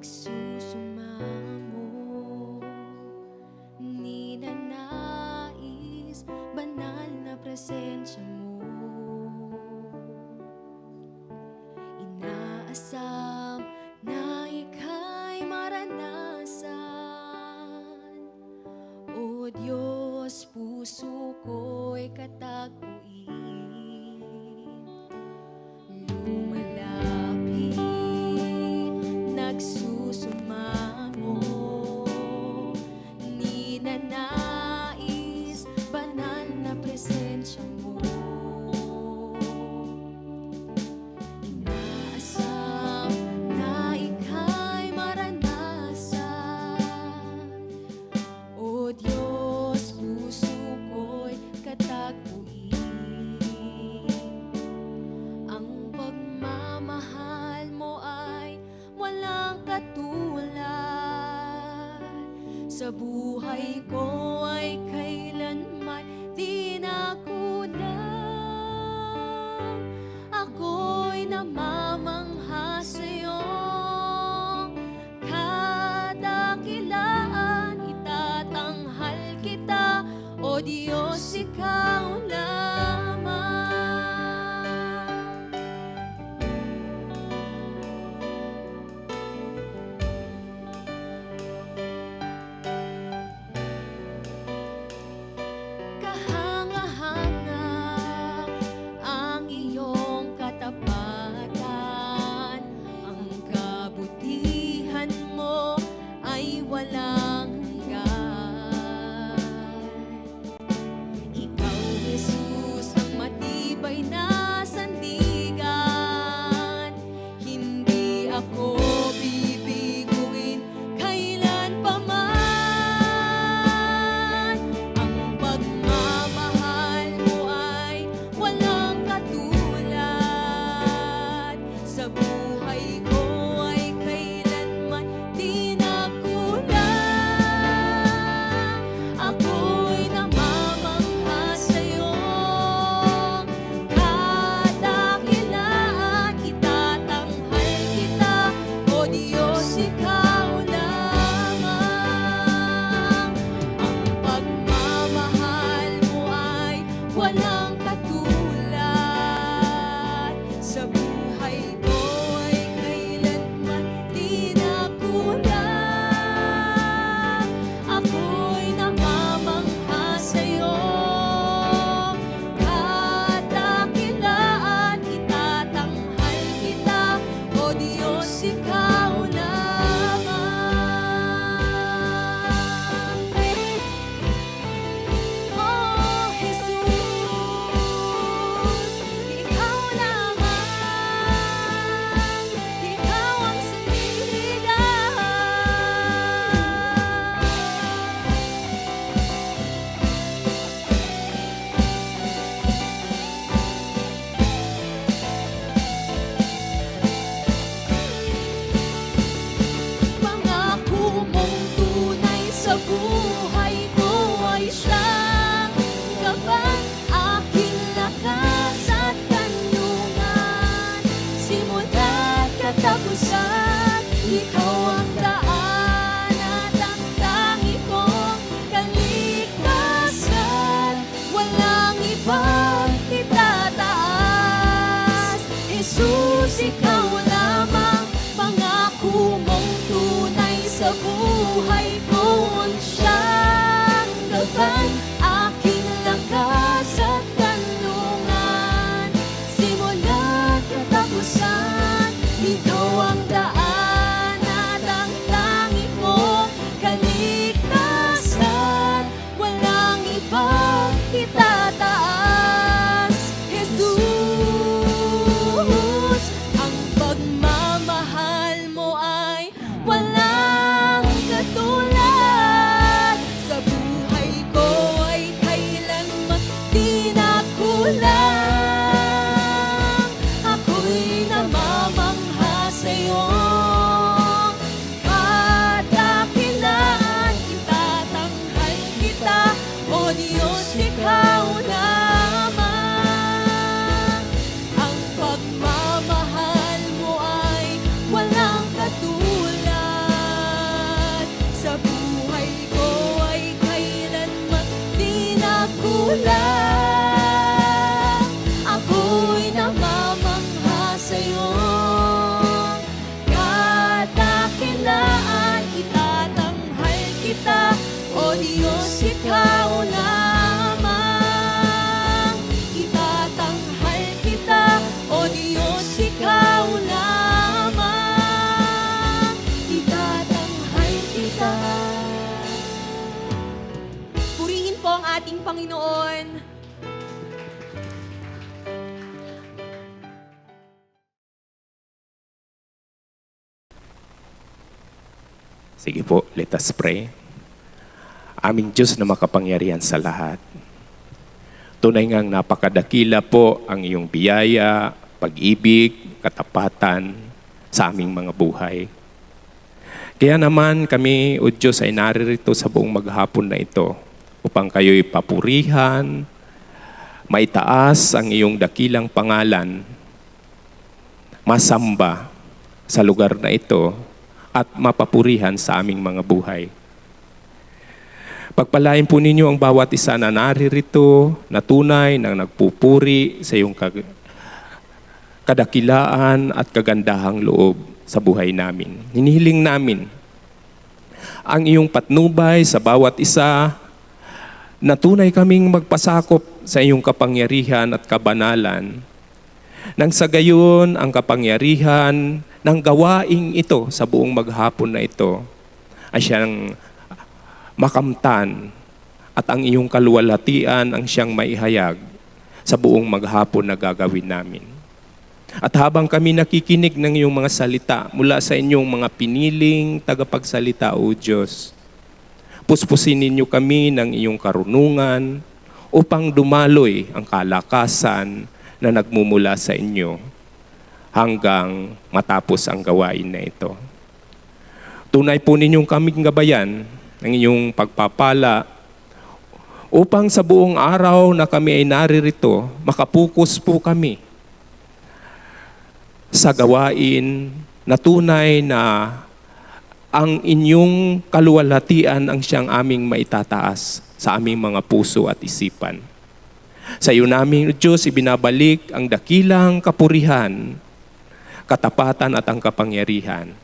nagsusumamo, ninanais banal na presensya mo. Inaasam na ika'y maranasan, O Diyos, puso ko'y katagpuin. Lumalapit, nagsusumamo, ninanais banal na presensya mo. Inaasam na ika'y maranasan, O Diyos, puso ko'y katagpuin. Ang pagmamahal mo ay walang katulad, sa buhay ko ay kailanman di nakulang. Ako'y namamangha sa'yong kadakilaan, itatanghal kita, O Diyos, ikaw lamang. Kahanga-hanga ang iyong katapatan, ang kabutihan mo ay walang hanggan. Ikaw, Jesus, ang matibay na sandigan, hindi ako bibiguin kailan pa man. Ang pagmamahal mo ay walang katulad, sa buhay ko ay kailanman di nakulang. Ako'y namamangha sa'yong kadakilaan, itatanghal kita, O Diyos, ikaw lamang. Ang pagmamahal mo ay walang katulad, sa buhay ko ay kailanman di nakulang. Ako'y namamangha sa'yong kadakilaan, itatanghal kita, O Diyos, ikaw lamang. Oh, Jesus, ikaw lamang, ikaw ang sandigan. Pangako mong tunay sa buhay ko ay siyang gabay, aking lakas at kanlungan. Simula't katapusan, ikaw ang daan at ang tangi kong kaligtasan. Walang ibang itataas, Jesus, ikaw lamang. Pangako mong tunay sa buhay ko ang siyang gabay, aking lakas at kanlungan. Simula't katapusan, ikaw ang daan at ang tangi kong kaligtasan. Walang ibang itataas, Jesus. Ang pagmamahal mo ay walang katulad, sa buhay ko lang. Ako'y namamangha sa'yo. Kadakilaan, itatanghal kita, O Diyos, ikaw lamang. Itatanghal kita, O Diyos, ikaw lamang. Itatanghal kita. Purihin po ang ating Panginoon. Sige po, let us pray. Aming Diyos na makapangyarihan sa lahat. Tunay ngang napakadakila po ang iyong biyaya, pag-ibig, katapatan sa aming mga buhay. Kaya naman kami, O Diyos, ay naririto sa buong maghapon na ito upang kayo'y papurihan, maitaas ang iyong dakilang pangalan, masamba sa lugar na ito at mapapurihan sa aming mga buhay. Pagpalain po ninyo ang bawat isa na naririto, na tunay na nagpupuri sa iyong kadakilaan at kagandahang loob sa buhay namin. Hinihiling namin ang iyong patnubay sa bawat isa na tunay kaming magpasakop sa iyong kapangyarihan at kabanalan. Nang sa gayon, ang kapangyarihan ng gawaing ito sa buong maghapon na ito ay siyang makamtan at ang iyong kaluwalhatian ang siyang maihayag sa buong maghapon na gagawin namin. At habang kami nakikinig ng iyong mga salita mula sa inyong mga piniling tagapagsalita, O Diyos, puspusin ninyo kami ng iyong karunungan upang dumaloy ang kalakasan na nagmumula sa inyo hanggang matapos ang gawain na ito. Tunay po ninyong kaming gabayan ng inyong pagpapala upang sa buong araw na kami ay naririto, makapokus po kami sa gawain na tunay na ang inyong kaluwalhatian ang siyang aming maitataas sa aming mga puso at isipan. Sa iyo namin, Diyos, ibinabalik ang dakilang kapurihan, katapatan at ang kapangyarihan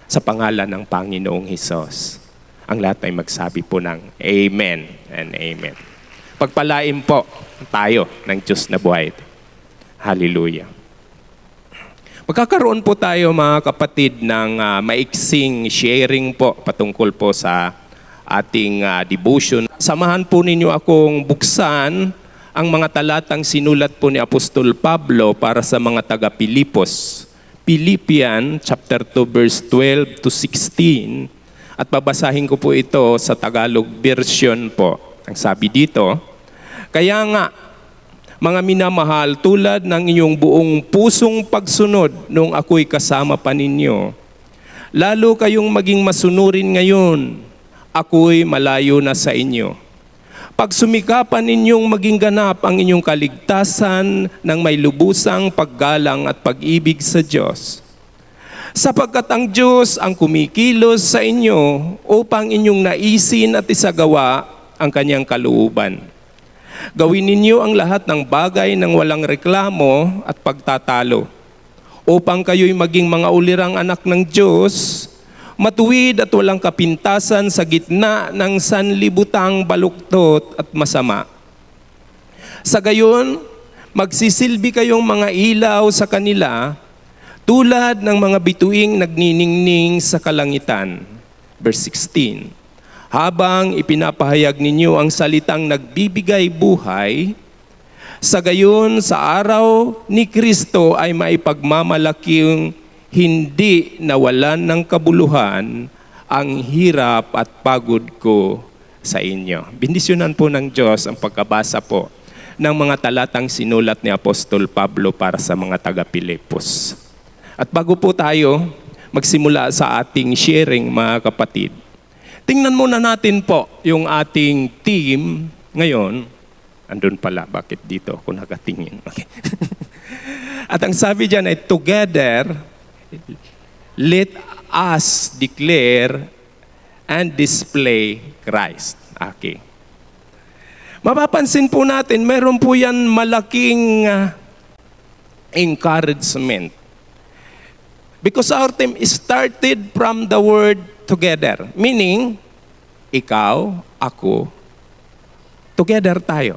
sa pangalan ng Panginoong Hesus. Ang lahat ay magsabi po ng Amen and Amen. Pagpalain po tayo ng Diyos na buhay. Hallelujah. Magkakaroon po tayo, mga kapatid, ng maiksing sharing po patungkol po sa ating devotion. Samahan po ninyo akong buksan ang mga talatang sinulat po ni Apostol Pablo para sa mga taga-Pilipos. Philippians chapter 2 verse 12 to 16. At babasahin ko po ito sa Tagalog version po. Ang sabi dito, kaya nga, mga minamahal, tulad ng inyong buong pusong pagsunod nung ako'y kasama pa ninyo, lalo kayong maging masunurin ngayon, ako'y malayo na sa inyo. Pagsumikapan ninyong maging ganap ang inyong kaligtasan ng may lubusang paggalang at pag-ibig sa Diyos. Sapagkat ang Diyos ang kumikilos sa inyo upang inyong naisin at isagawa ang kanyang kalooban. Gawin ninyo ang lahat ng bagay ng walang reklamo at pagtatalo, upang kayo'y maging mga ulirang anak ng Diyos, matuwid at walang kapintasan sa gitna ng sanlibutang baluktot at masama. Sa gayon, magsisilbi kayong mga ilaw sa kanila, tulad ng mga bituing nagniningning sa kalangitan. Verse 16, habang ipinapahayag ninyo ang salitang nagbibigay buhay, sa gayon sa araw ni Kristo ay maipagmamalaking hindi nawalan ng kabuluhan ang hirap at pagod ko sa inyo. Bendisyonan po ng Diyos ang pagkabasa po ng mga talatang sinulat ni Apostol Pablo para sa mga taga-Pilipos. At bago po tayo magsimula sa ating sharing, mga kapatid, tingnan muna natin po yung ating team ngayon. Andun pala, bakit dito ako nakatingin? Okay. At ang sabi dyan ay, together, let us declare and display Christ. Okay. Mapapansin po natin, meron po yan malaking encouragement. Because our team started from the word together. Meaning, ikaw, ako, together tayo.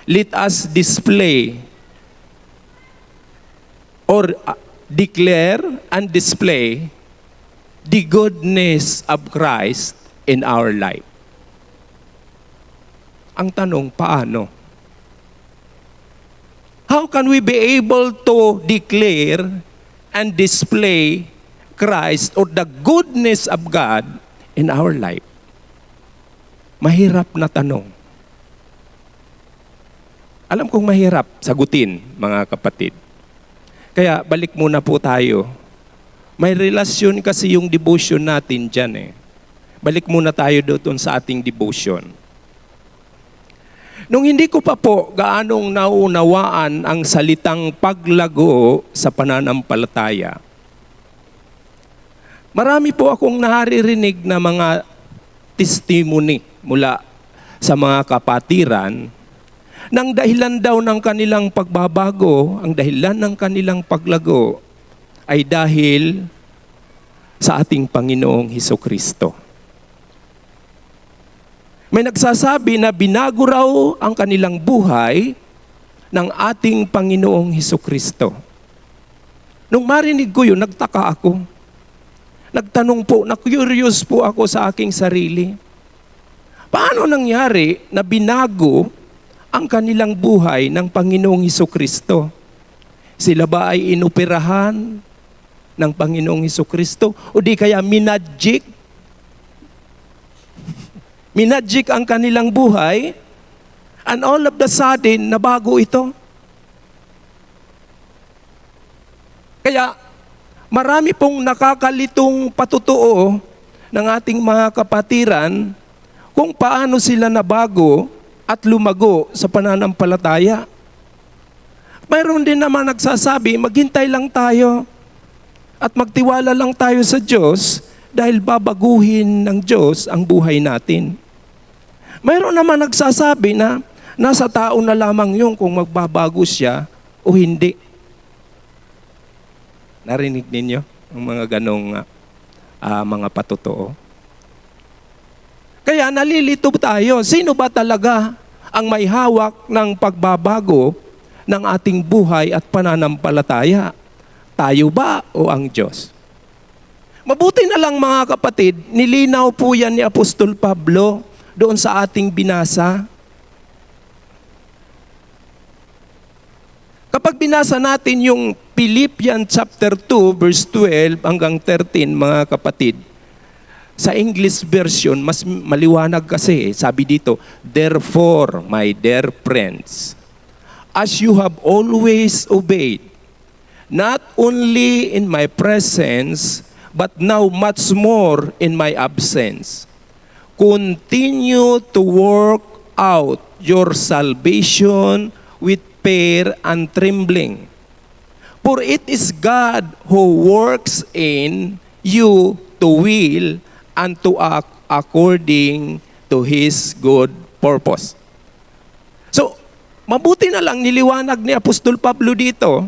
Let us display or declare and display the goodness of Christ in our life. Ang tanong, paano? How can we be able to declare and display Christ or the goodness of God in our life? Mahirap na tanong. Alam kong mahirap sagutin, mga kapatid. Kaya balik muna po tayo. May relasyon kasi yung devotion natin dyan eh. Balik muna tayo doon sa ating devotion. Nung hindi ko pa po gaanong naunawaan ang salitang paglago sa pananampalataya, marami po akong naririnig na mga testimony mula sa mga kapatiran ng dahilan daw ng kanilang pagbabago, ang dahilan ng kanilang paglago ay dahil sa ating Panginoong Hesukristo. May nagsasabi na binago raw ang kanilang buhay ng ating Panginoong Hesukristo. Nung marinig ko yun, nagtaka ako. Nagtanong po, na-curious po ako sa aking sarili. Paano nangyari na binago ang kanilang buhay ng Panginoong Hesukristo? Sila ba ay inoperahan ng Panginoong Hesukristo? O di kaya minadjik? Minadjik ang kanilang buhay, and all of the sudden, nabago ito. Kaya, marami pong nakakalitong patutuo ng ating mga kapatiran kung paano sila nabago at lumago sa pananampalataya. Mayroon din naman nagsasabi, maghintay lang tayo at magtiwala lang tayo sa Diyos dahil babaguhin ng Diyos ang buhay natin. Mayroon naman nagsasabi na nasa tao na lamang yun kung magbabago siya o hindi. Narinig ninyo ang mga ganong mga patutuo? Kaya nalilito tayo, sino ba talaga ang may hawak ng pagbabago ng ating buhay at pananampalataya? Tayo ba o ang Diyos? Mabuti na lang mga kapatid, nilinaw po yan ni Apostol Pablo doon sa ating binasa. Kapag binasa natin yung Philippians chapter 2 verse 12 hanggang 13 mga kapatid, sa English version, mas maliwanag kasi. Sabi dito, therefore, my dear friends, as you have always obeyed, not only in my presence, but now much more in my absence, continue to work out your salvation with fear and trembling. For it is God who works in you to will and to act according to His good purpose. So, mabuti na lang niliwanag ni Apostol Pablo dito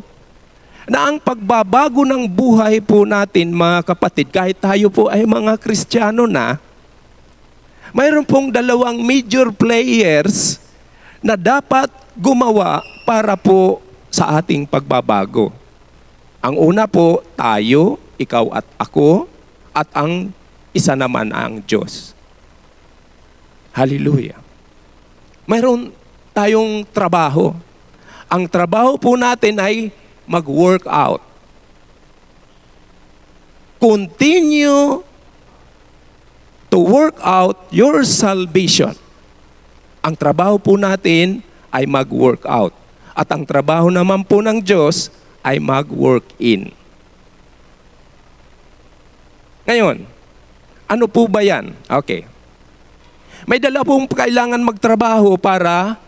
na ang pagbabago ng buhay po natin, mga kapatid, kahit tayo po ay mga Kristiyano na, mayroon pong dalawang major players na dapat gumawa para po sa ating pagbabago. Ang una po, tayo, ikaw at ako, at ang isa naman ang Diyos. Hallelujah. Mayroon tayong trabaho. Ang trabaho po natin ay mag-work out. Continue to work out your salvation. Ang trabaho po natin ay mag-work out. At ang trabaho naman po ng Diyos ay mag-work in. Ngayon, ano po ba yan? Okay. May dala pong kailangan magtrabaho para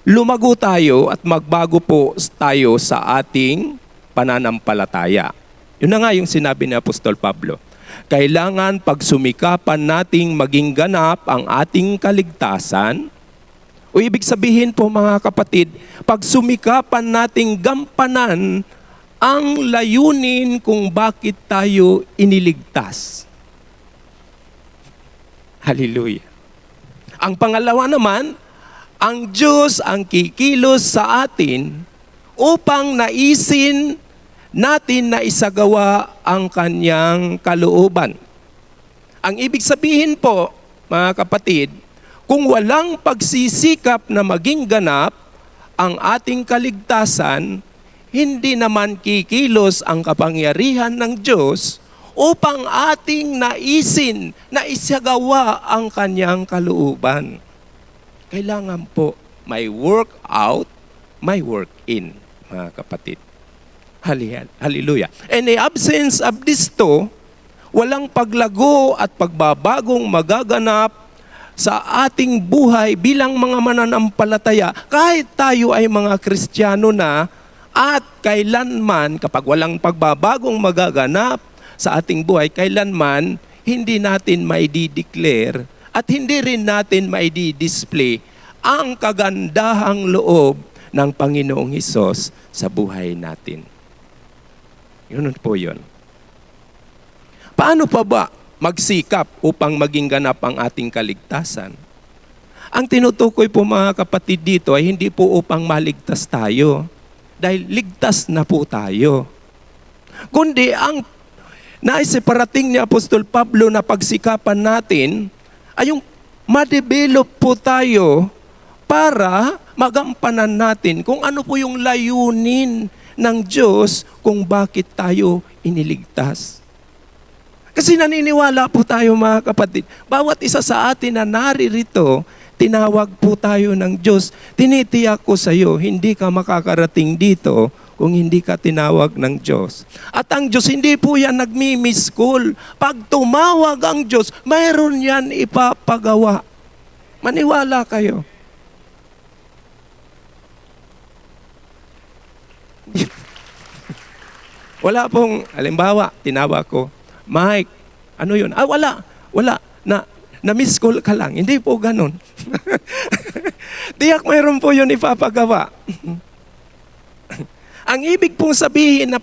lumago tayo at magbago po tayo sa ating pananampalataya. Yun na nga yung sinabi ni Apostol Pablo. Kailangan pagsumikapan nating maging ganap ang ating kaligtasan O ibig sabihin po mga kapatid, pag sumikapan nating gampanan ang layunin kung bakit tayo iniligtas. Hallelujah. Ang pangalawa naman, ang Diyos ang kikilos sa atin upang naisin natin na isagawa ang kanyang kalooban. Ang ibig sabihin po, mga kapatid, kung walang pagsisikap na maging ganap ang ating kaligtasan, hindi naman kikilos ang kapangyarihan ng Diyos upang ating naisin na isagawa ang kanyang kalooban. Kailangan po may work out, may work in, mga kapatid. Hallelujah. In the absence of these two, walang paglago at pagbabagong magaganap sa ating buhay bilang mga mananampalataya, kahit tayo ay mga Kristiyano na, at kailanman, kapag walang pagbabagong magaganap sa ating buhay, kailanman hindi natin maidi-declare at hindi rin natin maidi-display ang kagandahang loob ng Panginoong Hesus sa buhay natin. Yun po yun. Paano pa ba magsikap upang maging ganap ang ating kaligtasan? Ang tinutukoy po mga kapatid dito ay hindi po upang maligtas tayo, dahil ligtas na po tayo. Kundi ang naisiparating ni Apostol Pablo na pagsikapan natin ay yung ma-develop po tayo para magampanan natin kung ano po yung layunin ng Diyos kung bakit tayo iniligtas. Kasi naniniwala po tayo mga kapatid, bawat isa sa atin na naririto, tinawag po tayo ng Diyos. Tinitiyak ko sa iyo, hindi ka makakarating dito kung hindi ka tinawag ng Diyos. At ang Diyos, hindi po yan nagmi-miss call. Pag tumawag ang Diyos, mayroon yan ipapagawa. Maniwala kayo. Wala pong, halimbawa, tinawag ko, Mike, ano yun? Wala. Na-miss call ka lang. Hindi po ganun. Tiyak mayroon po yun ipapagawa. Ang ibig pong sabihin na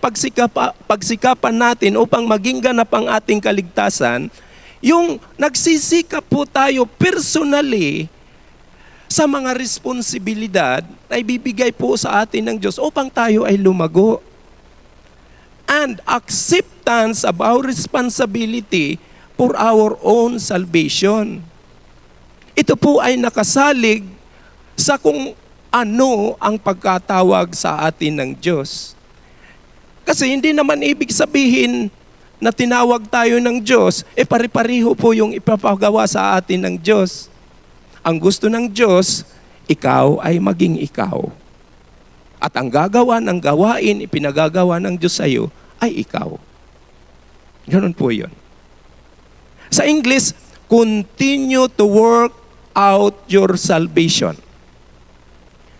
pagsikapan natin upang maging ganap ang ating kaligtasan, yung nagsisikap po tayo personally sa mga responsibilidad na ibibigay po sa atin ng Diyos upang tayo ay lumago. And acceptance of our responsibility for our own salvation. Ito po ay nakasalig sa kung ano ang pagkatawag sa atin ng Diyos. Kasi hindi naman ibig sabihin na tinawag tayo ng Diyos, pare-pareho po yung ipapagawa sa atin ng Diyos. Ang gusto ng Diyos, ikaw ay maging ikaw. At ang gagawa ng gawain, ipinagagawa ng Diyos sa iyo, ay ikaw. Ganun po yun. Sa English, continue to work out your salvation.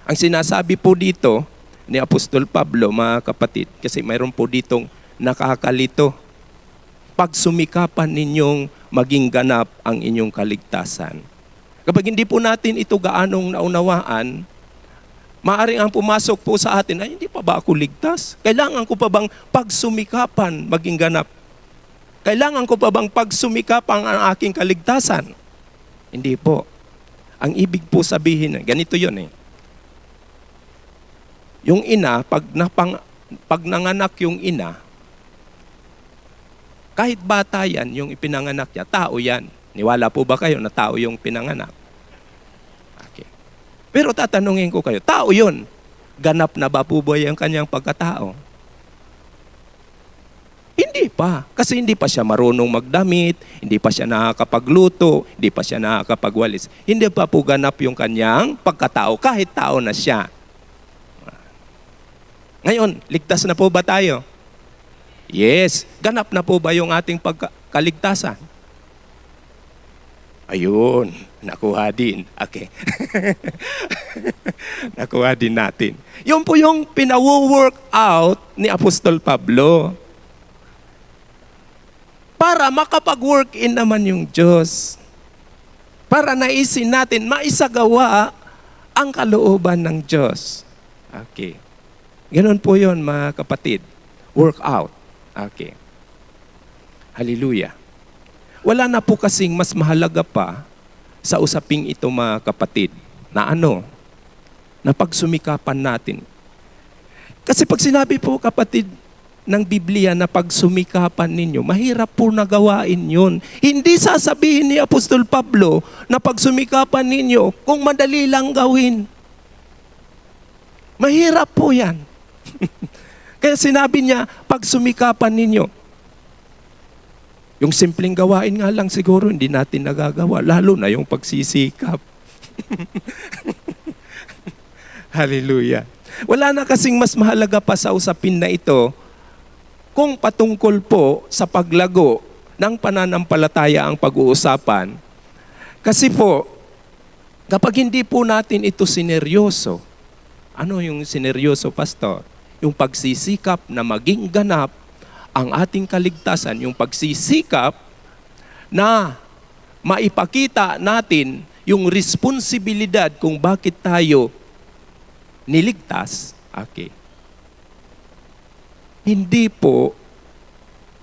Ang sinasabi po dito ni Apostol Pablo, mga kapatid, kasi mayroon po ditong nakakalito. Pagsumikapan ninyong maging ganap ang inyong kaligtasan. Kapag hindi po natin ito gaanong naunawaan, maaring ang pumasok po sa atin, ay hindi pa ba ako ligtas? Kailangan ko pa bang pagsumikapan maging ganap? Kailangan ko pa bang pagsumikapan ang aking kaligtasan? Hindi po. Ang ibig po sabihin, ganito yun eh. Yung ina, pag nanganak yung ina, kahit bata yan, yung ipinanganak niya, tao yan. Niwala po ba kayo na tao yung pinanganak? Okay. Pero tatanungin ko kayo, tao yun. Ganap na ba po ba yung kanyang pagkatao? Hindi pa. Kasi hindi pa siya marunong magdamit, hindi pa siya nakakapagluto, hindi pa siya nakakapagwalis. Hindi pa po ganap yung kanyang pagkatao kahit tao na siya. Ngayon, ligtas na po ba tayo? Yes. Ganap na po ba yung ating pagkaligtasan? Ayun, nakuha din. Okay. Nakuha din natin. Yun po yung pinawo-work out ni Apostol Pablo. Para makapag-work in naman yung Diyos. Para naisin natin, maisagawa ang kalooban ng Diyos. Okay. Ganon po yun, mga kapatid. Work out. Okay. Hallelujah. Wala na po kasing mas mahalaga pa sa usaping ito, mga kapatid, na ano? Na pagsumikapan natin. Kasi pag sinabi po, kapatid, ng Biblia na pagsumikapan ninyo, mahirap po nagawain yun. Hindi sasabihin ni Apostol Pablo na pagsumikapan ninyo kung madali lang gawin. Mahirap po yan. Kaya sinabi niya, pagsumikapan ninyo. Yung simpleng gawain nga lang siguro hindi natin nagagawa, lalo na yung pagsisikap. Hallelujah. Wala na kasing mas mahalaga pa sa usapin na ito kung patungkol po sa paglago ng pananampalataya ang pag-uusapan. Kasi po, kapag hindi po natin ito sineryoso, ano yung sineryoso, Pastor? Yung pagsisikap na maging ganap ang ating kaligtasan, yung pagsisikap na maipakita natin yung responsibilidad kung bakit tayo niligtas, okay. Hindi po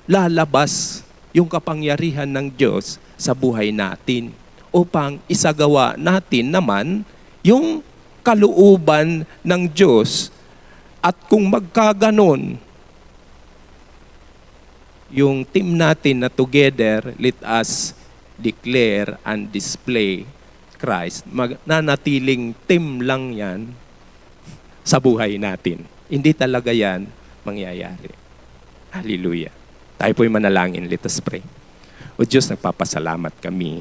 lalabas yung kapangyarihan ng Diyos sa buhay natin upang isagawa natin naman yung kalooban ng Diyos. At kung magkaganon, yung team natin na together, let us declare and display Christ. Nanatiling team lang yan sa buhay natin. Hindi talaga yan mangyayari. Hallelujah. Tayo po'y manalangin. Let us pray. O Diyos, nagpapasalamat kami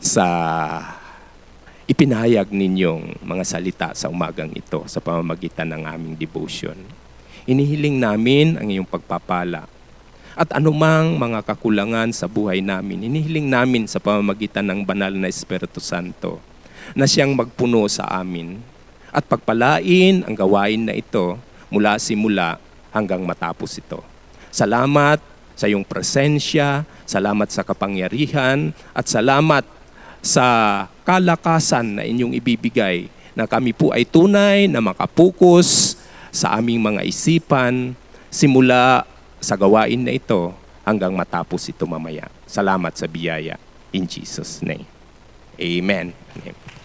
sa ipinahayag ninyong mga salita sa umagang ito sa pamamagitan ng aming devotion. Inihiling namin ang iyong pagpapala. At anumang mga kakulangan sa buhay namin, inihiling namin sa pamamagitan ng banal na Espiritu Santo na siyang magpuno sa amin at pagpalain ang gawain na ito mula simula hanggang matapos ito. Salamat sa iyong presensya, salamat sa kapangyarihan, at salamat sa kalakasan na inyong ibibigay na kami po ay tunay na makapokus sa aming mga isipan simula sa gawain na ito hanggang matapos ito mamaya. Salamat sa biyaya. In Jesus' name. Amen. Amen.